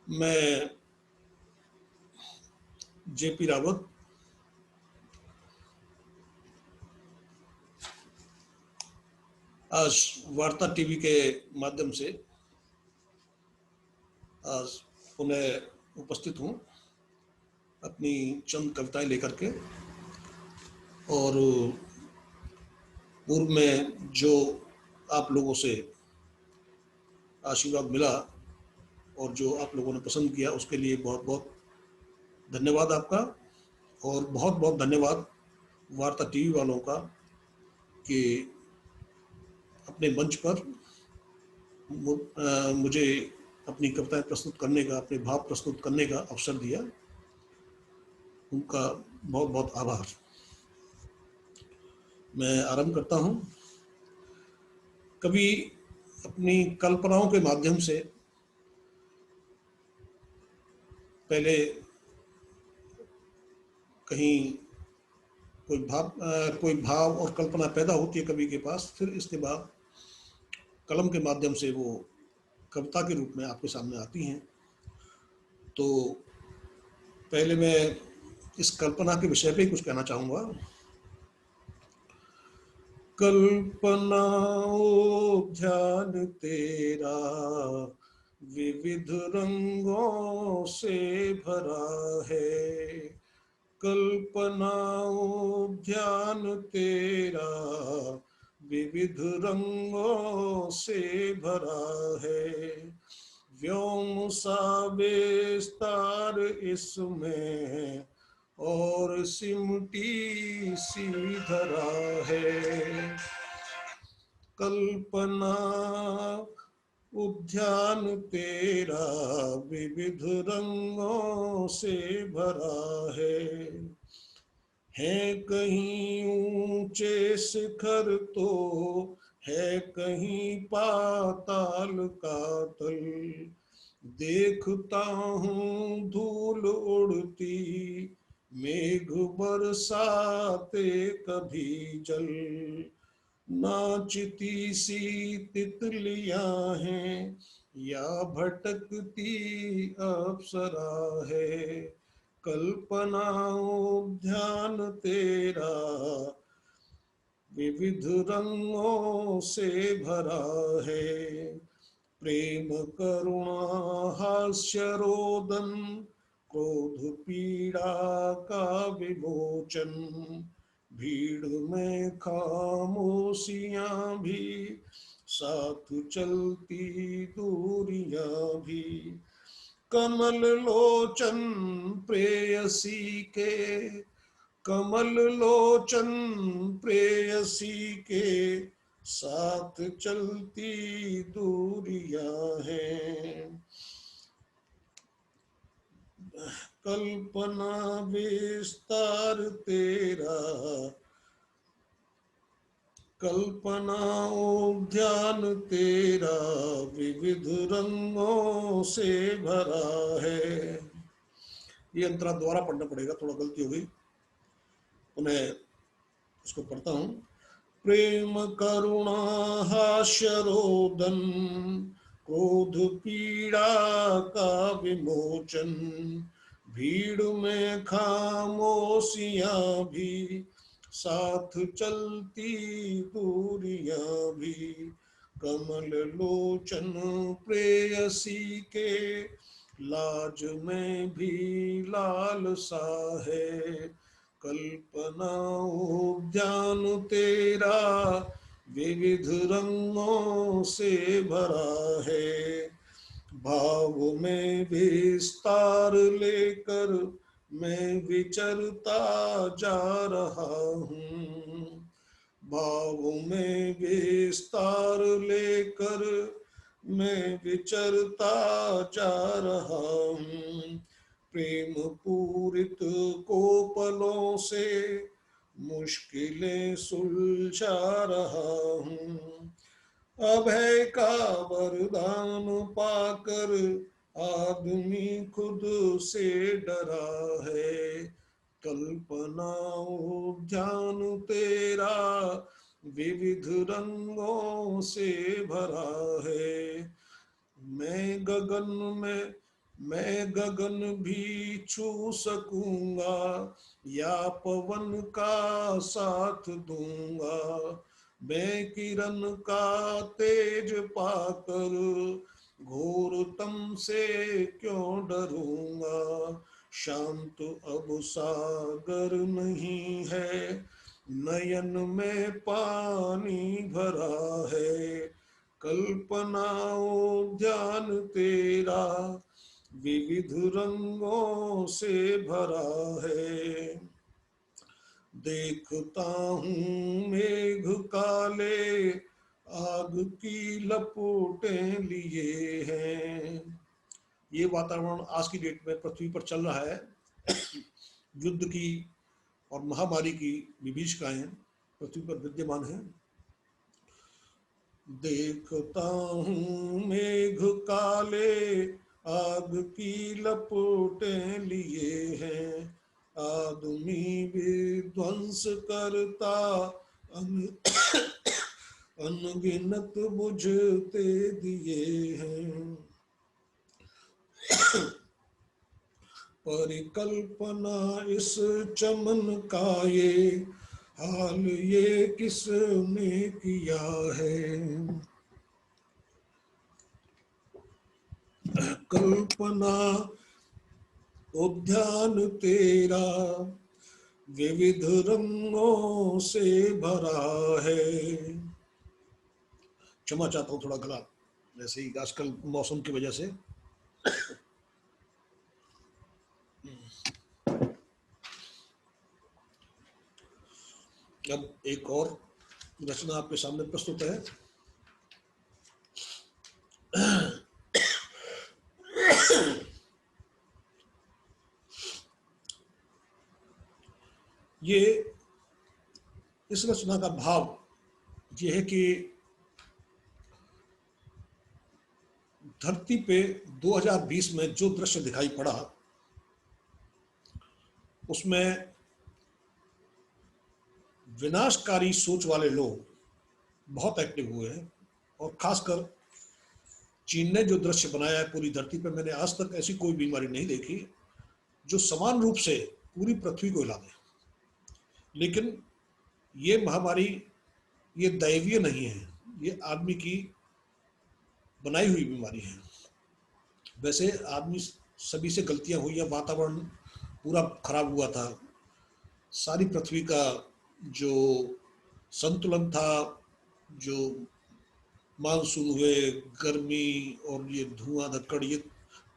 मैं जेपी रावत आज वार्ता टीवी के माध्यम से आज पुनः उपस्थित हूँ अपनी चंद कविताएं लेकर के। और पूर्व में जो आप लोगों से आशीर्वाद मिला और जो आप लोगों ने पसंद किया उसके लिए बहुत बहुत धन्यवाद आपका। और बहुत बहुत धन्यवाद वार्ता टीवी वालों का कि अपने मंच पर मुझे अपनी कविताएं प्रस्तुत करने का, अपने भाव प्रस्तुत करने का अवसर दिया। उनका बहुत बहुत आभार। मैं आरंभ करता हूं। कभी अपनी कल्पनाओं के माध्यम से पहले कहीं कोई भाव और कल्पना पैदा होती है कवि के पास, फिर इसके बाद कलम के माध्यम से वो कविता के रूप में आपके सामने आती हैं। तो पहले मैं इस कल्पना के विषय पे कुछ कहना चाहूँगा। कल्पनाओं ध्यान तेरा विविध रंगों से भरा है। कल्पनाओं ध्यान तेरा विविध रंगों से भरा है। व्योम सा विस्तार इसमें और सिमटी सी धरा है। कल्पना उद्यान तेरा विविध रंगों से भरा है कहीं ऊंचे शिखर तो है कहीं पाताल का तल। देखता हूँ धूल उड़ती मेघ बरसाते कभी जल। नाचती सी तितलियां हैं या भटकती अप्सरा है। कल्पनाओं ध्यान तेरा विविध रंगों से भरा है। प्रेम करुणा हास्य रोदन क्रोध पीड़ा का विमोचन। भीड़ में खामोशियां भी साथ चलती दूरियां भी। कमल लोचन प्रेयसी के कमल लोचन प्रेयसी के साथ चलती दूरियां हैं। कल्पना विस्तार तेरा कल्पनाओं ध्यान तेरा विविध रंगों से भरा है। ये अंतरा दोबारा पढ़ना पड़ेगा, थोड़ा गलती हो गई। मैं इसको पढ़ता हूँ। प्रेम करुणा हास्य रोदन क्रोध पीड़ा का विमोचन। भीड़ में खामोशियां भी साथ चलती दूरियां भी। कमल लोचन प्रेयसी के लाज में भी लाल सा है। कल्पनाओं ध्यान तेरा विविध रंगों से भरा है। भाव में विस्तार लेकर मैं विचरता जा रहा हूँ। भाव में विस्तार लेकर मैं विचरता जा रहा हूँ। प्रेम पूरित कोपलों से मुश्किलें सुलझा रहा हूँ। अभय का वरदान पाकर आदमी खुद से डरा है। कल्पनाओं ध्यान तेरा विविध रंगों से भरा है। मैं गगन में मैं गगन भी छू सकूंगा या पवन का साथ दूंगा, मैं किरण का तेज पाकर घोर तम से क्यों डरूंगा। शांत अब सागर नहीं है, नयन में पानी भरा है, कल्पनाओं ध्यान तेरा विविध रंगों से भरा है। देखता हूँ मेघ काले आग की लपटें लिए हैं। ये वातावरण आज की डेट में पृथ्वी पर चल रहा है। युद्ध की और महामारी की विभीषिकाएं पृथ्वी पर विद्यमान है। देखता हूँ मेघ काले आग की लपटें लिए हैं, आदमी विध्वंस करता अन, अनगिनत बुझते दिए हैं। परिकल्पना इस चमन का ये हाल ये किसने किया है। कल्पना उद्यान तेरा विविध रंगों से भरा है। क्षमा चाहता हूँ, थोड़ा गला वैसे ही आजकल मौसम की वजह से। अब एक और रचना आपके सामने प्रस्तुत है। ये इस रचना का भाव ये है कि धरती पे 2020 में जो दृश्य दिखाई पड़ा उसमें विनाशकारी सोच वाले लोग बहुत एक्टिव हुए हैं। और खासकर चीन ने जो दृश्य बनाया है पूरी धरती पर, मैंने आज तक ऐसी कोई बीमारी नहीं देखी जो समान रूप से पूरी पृथ्वी को हिला दे। लेकिन ये महामारी ये दैवीय नहीं है, ये आदमी की बनाई हुई बीमारी है। वैसे आदमी सभी से गलतियां हुई हैं, वातावरण पूरा खराब हुआ था, सारी पृथ्वी का जो संतुलन था, जो मानसून हुए, गर्मी और ये धुआं धक्कड़, ये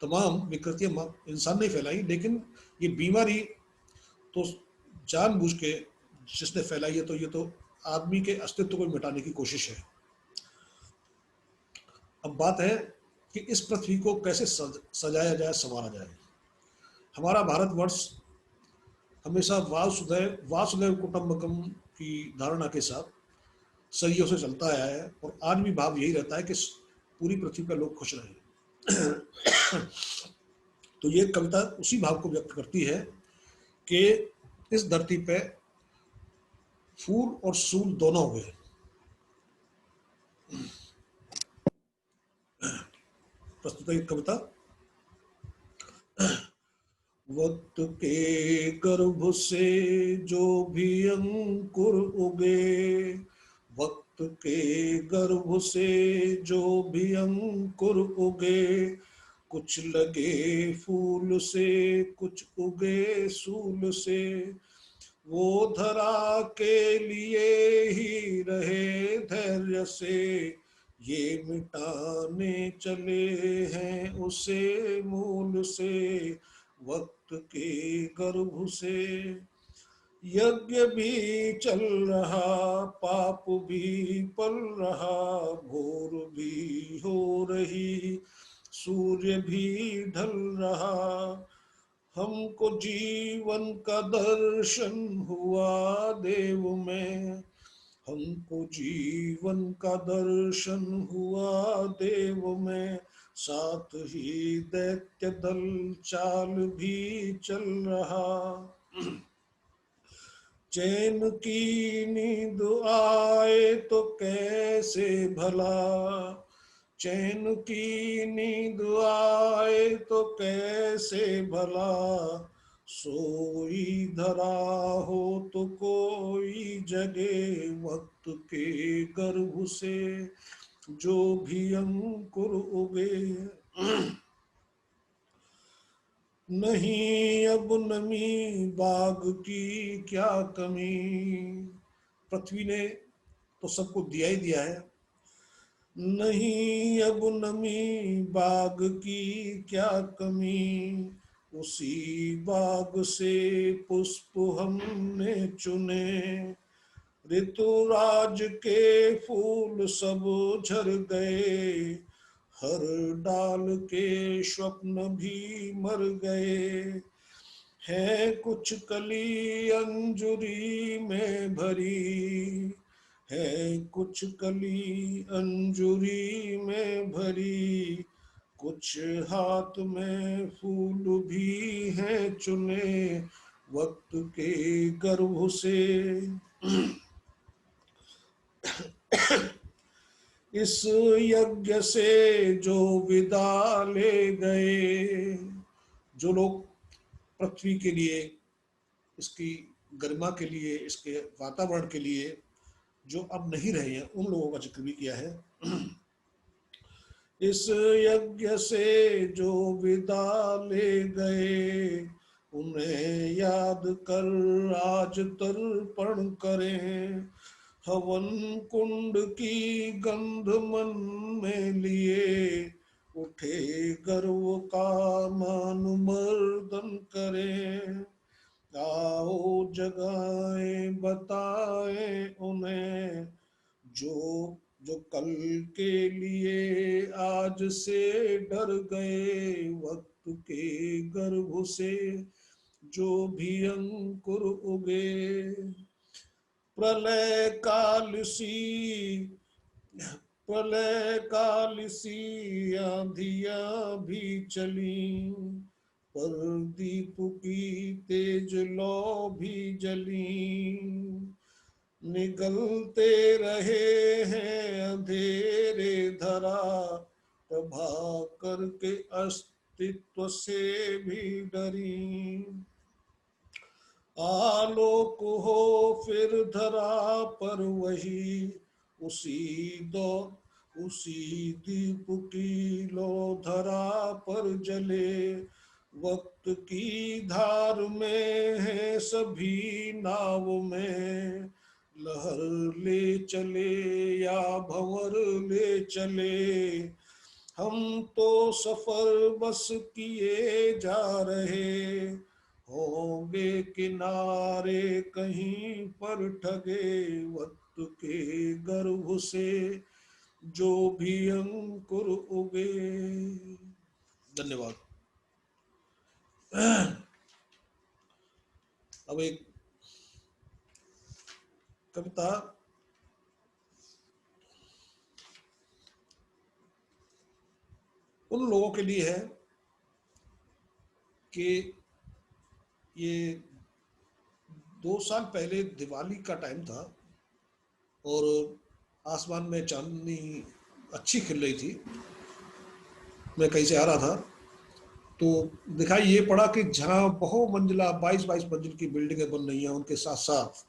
तमाम विकृतियां इंसान ने फैलाई। लेकिन ये बीमारी तो जानबूझ के जिसने फैलाई है, तो ये तो आदमी के अस्तित्व को मिटाने की कोशिश है। अब बात है कि इस पृथ्वी को कैसे सजाया जाए, संवारा जाए। हमारा भारतवर्ष हमेशा वासुदेव वासुदेव कुटुंबकम की धारणा के साथ सदियों से चलता आया है, और आज भी भाव यही रहता है कि पूरी पृथ्वी पर लोग खुश रहें। तो ये कविता उसी भाव को व्यक्त करती है कि इस धरती पे फूल और सूल दोनों हुए। प्रस्तुत है कविता। वक्त के गर्भ से जो भी अंकुर उगे, वक्त के गर्भ से जो भी अंकुर उगे, कुछ लगे फूल से कुछ उगे सूल से, वो धरा के लिए ही रहे धैर्य से, ये मिटाने चले हैं उसे मूल से। वक्त के गर्भ से यज्ञ भी चल रहा, पाप भी पल रहा, भोर भी हो रही, सूर्य भी ढल रहा, हमको जीवन का दर्शन हुआ देव में, हमको जीवन का दर्शन हुआ देव में, साथ ही दैत्य दल चाल भी चल रहा। चैन की नींद आए तो कैसे भला, चैन की नींद आए तो कैसे भला, सोई धरा हो तो कोई जगे, वक्त के गर्भ से जो भी अंकुर उगे। नहीं अब नमी बाग की क्या कमी, पृथ्वी ने तो सबको दिया ही दिया है। नहीं अब नमी बाग की क्या कमी, उसी बाग से पुष्प हमने चुने। ऋतुराज के फूल सब झर गए, हर डाल के स्वप्न भी मर गए। है कुछ कली अंजुरी में भरी, है कुछ कली अंजुरी में भरी, कुछ हाथ में फूल भी हैं चुने, वक्त के गर्भ से। इस यज्ञ से जो विदा ले गए, जो लोग पृथ्वी के लिए, इसकी गरिमा के लिए, इसके वातावरण के लिए जो अब नहीं रहे हैं, उन लोगों का जिक्र भी किया है। इस यज्ञ से जो विदा ले गए, उन्हें याद कर आज तर्पण करें। हवन कुंड की गंध मन में लिए, उठे गर्व का मान मर्दन करें। आओ जगाए बताए उन्हें, जो जो कल के लिए आज से डर गए, वक्त के गर्भ से जो भी अंकुर उगे। प्रलय काल सी प्रलय काल सी आंधियां भी चली, पर दीप की तेज लौ भी जली। निगलते रहे हैं अंधेरे धरा, प्रभा करके अस्तित्व से भी डरी। आलोक हो फिर धरा पर वही, उसी दीप की लो धरा पर जले। वक्त की धार में है सभी नाव में, लहर ले चले या भंवर ले चले। हम तो सफर बस किए जा रहे, होंगे किनारे कहीं पर ठगे, वक्त के गर्भ से जो भी अंकुर उगे। धन्यवाद। अब एक कविता उन लोगों के लिए है कि ये 2 साल पहले दिवाली का टाइम था और आसमान में चांदनी अच्छी खिल रही थी। मैं कहीं से आ रहा था तो दिखाई ये पड़ा कि जहाँ बहुमंजिला 22-22 मंजिल की बिल्डिंगें बन रही हैं, उनके साथ साथ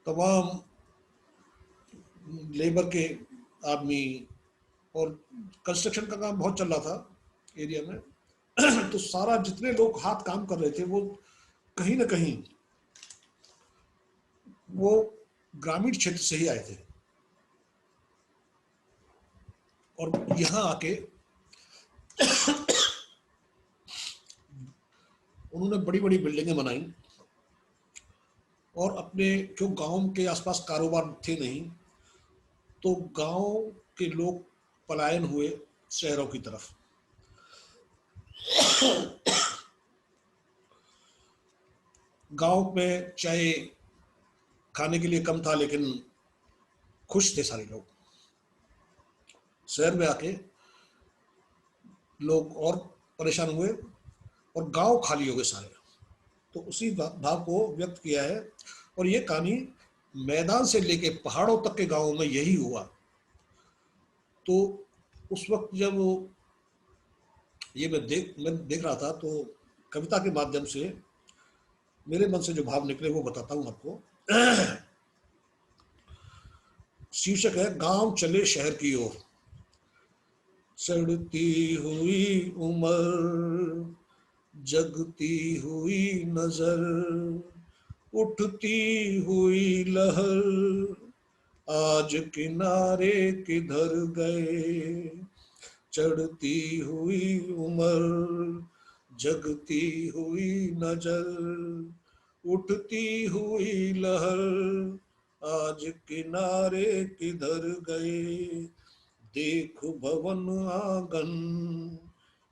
तमाम लेबर के आदमी और कंस्ट्रक्शन का काम बहुत चल रहा था एरिया में। तो सारा जितने लोग हाथ काम कर रहे थे वो कहीं ना कहीं वो ग्रामीण क्षेत्र से ही आए थे और यहाँ आके उन्होंने बड़ी बड़ी बिल्डिंगें बनाई और अपने, क्यों गांव के आसपास कारोबार थे नहीं, तो गांव के लोग पलायन हुए शहरों की तरफ। गांव में चाहे खाने के लिए कम था लेकिन खुश थे सारे लोग। शहर में आके लोग और परेशान हुए और गांव खाली हो गए सारे। तो उसी भाव को व्यक्त किया है और ये कहानी मैदान से लेके पहाड़ों तक के गांवों में यही हुआ। तो उस वक्त जब ये मैं देख रहा था, तो कविता के माध्यम से मेरे मन से जो भाव निकले वो बताता हूँ आपको। शीर्षक है गांव चले शहर की ओर। चढ़ती हुई उम्र, जगती हुई नजर, उठती हुई लहर, आज किनारे किधर गए। चढ़ती हुई उम्र, जगती हुई नजर, उठती हुई लहर, आज किनारे किधर गए। देख भवन आंगन,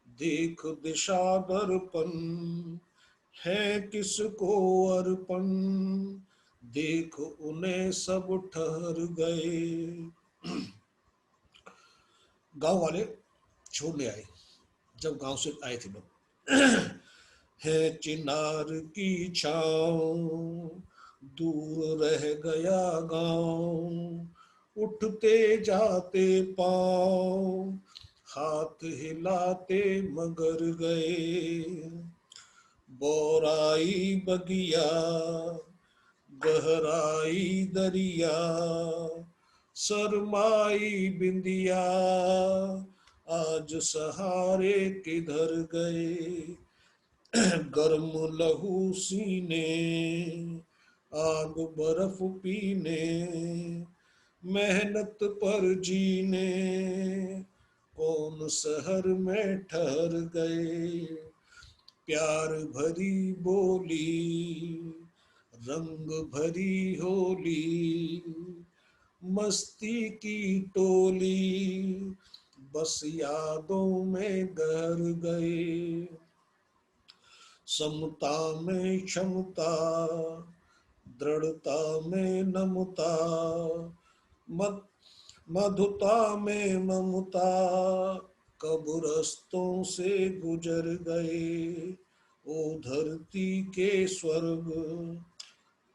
देख दिशा दर्पण, है किसको अर्पण, देख उन्हें सब ठहर गए। गांव वाले छोड़ने आए, जब गांव से आए थे लोग। है चिनार की छाँव, दूर रह गया गांव, उठते जाते पाँव, हाथ हिलाते मगर गए। बोराई बगिया, गहराई दरिया, सरमाई बिंदिया, आज सहारे किधर गए। गर्म लहू सीने, आग बर्फ पीने, मेहनत पर जीने, कौन शहर में ठहर गए। प्यार भरी बोली, रंग भरी होली, मस्ती की टोली, बस यादों में घर गए। समता में क्षमता, दृढ़ता में नमता, मधुता में ममता, कब रस्तों से गुजर गए। ओ धरती के स्वर्ग,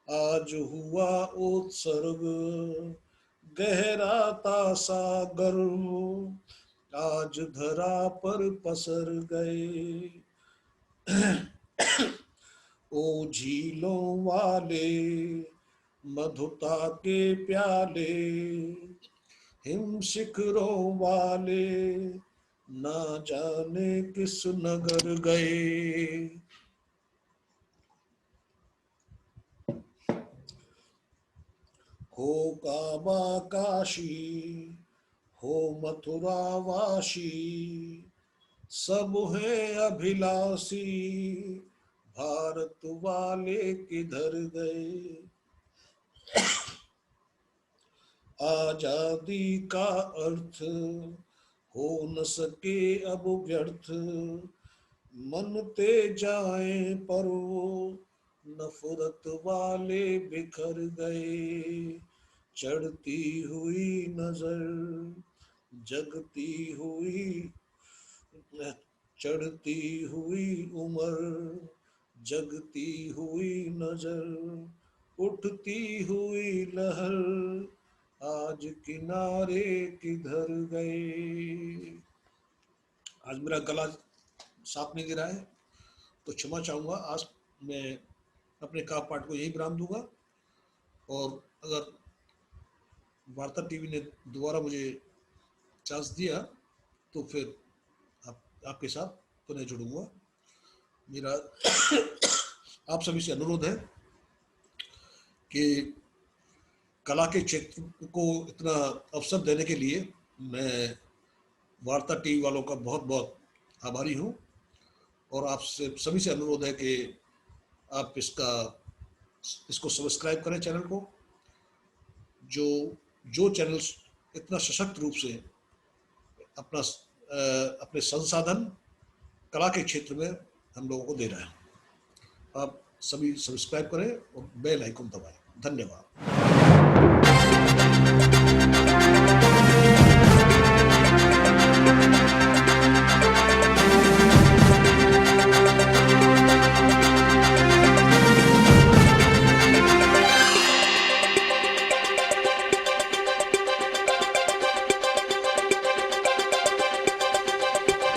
आज हुआ उत्सर्ग, गहरा था सागर, आज धरा पर पसर गए। ओ झीलों वाले, मधुता के प्याले, हिम शिखरों वाले, ना जाने किस नगर गए। हो काबा काशी, हो मथुरा वाशी, सब है अभिलाषी, भारत वाले किधर गए। आजादी का अर्थ हो न सके अब व्यर्थ, मनते जाएं पर वो नफरत वाले बिखर गए। चढ़ती हुई नजर, जगती हुई, चढ़ती हुई उम्र, जगती हुई नजर, उठती हुई लहर, आज किनारे किधर गए। आज मेरा गला साफ नहीं गिरा है तो क्षमा चाहूँगा। आज मैं अपने काव्य पाठ को यही विराम दूंगा, और अगर वार्ता टीवी ने दोबारा मुझे चांस दिया तो फिर आपके साथ पुनः जुड़ूंगा। मेरा आप सभी से अनुरोध है कि कला के क्षेत्र को इतना अवसर देने के लिए मैं वार्ता टीवी वालों का बहुत बहुत आभारी हूँ, और आपसे सभी से अनुरोध है कि आप इसको सब्सक्राइब करें चैनल को। जो चैनल्स इतना सशक्त रूप से अपने संसाधन कला के क्षेत्र में हम लोगों को दे रहे हैं। आप सभी सब्सक्राइब करें और बेल आइकन दबाएं। धन्यवाद।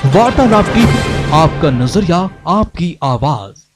वार्तालाप टीवी, आपका नजरिया, आपकी आवाज।